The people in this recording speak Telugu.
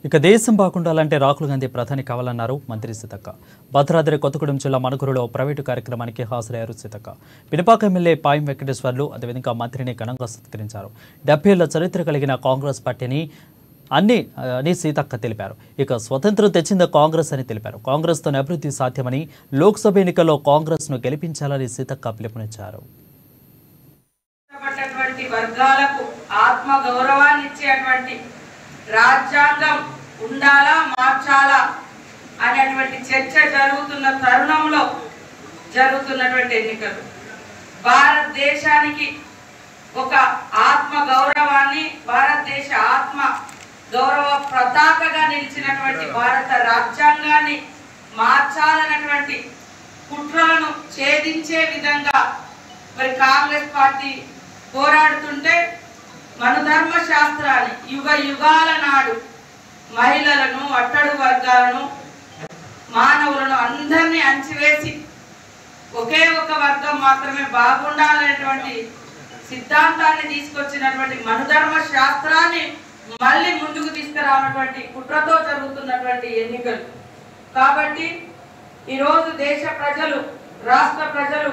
ఇక దేశం బాగుండాలంటే రాహుల్ గాంధీ ప్రధాని కావాలన్నారు మంత్రి సీతక్క. భద్రాద్రి కొత్తగూడెం జిల్లా మణుకూరులో ప్రైవేటు కార్యక్రమానికి హాజరయ్యారు సీతక్క. పినపాక ఎమ్మెల్యే పాయం వెంకటేశ్వర్లు అదేవిధంగా మంత్రిని ఘనంగా సత్కరించారు. 70 ఏళ్ల చరిత్ర కలిగిన కాంగ్రెస్ పార్టీని అని సీతక్క తెలిపారు. ఇక స్వతంత్రం తెచ్చింది కాంగ్రెస్ అని తెలిపారు. కాంగ్రెస్తో అభివృద్ధి సాధ్యమని, లోక్సభ ఎన్నికల్లో కాంగ్రెస్ ను గెలిపించాలని సీతక్క పిలుపునిచ్చారు. వర్గాలకు ఆత్మ గౌరవాన్ని ఇచ్చేటువంటి రాజ్యాంగం ఉండాలా మార్చాలా అనేటువంటి చర్చ జరుగుతున్న తరుణంలో జరుగుతున్నటువంటి ఎన్నికలు భారతదేశానికి ఒక ఆత్మ గౌరవాన్ని, భారతదేశ ఆత్మ గౌరవ పతాకగా నిలిచినటువంటి భారత రాజ్యాంగాన్ని మార్చాలన్నటువంటి కుట్రలను ఛేదించే విధంగా మరి కాంగ్రెస్ పార్టీ పోరాడుతుంటే మనుధర్మ శాస్త్రాన్ని యుగ యుగాల నాడు మహిళలను, అట్టడుగు వర్గాలను, మానవులను అందరినీ అంచివేసి ఒకే ఒక వర్గం మాత్రమే బాగుండాలనేటువంటి సిద్ధాంతాన్ని తీసుకొచ్చినటువంటి మనుధర్మ శాస్త్రాన్ని మళ్ళీ ముందుకు తీసుకురానటువంటి కుట్రతో జరుగుతున్నటువంటి ఎన్నికలు. కాబట్టి ఈరోజు దేశ ప్రజలు, రాష్ట్ర ప్రజలు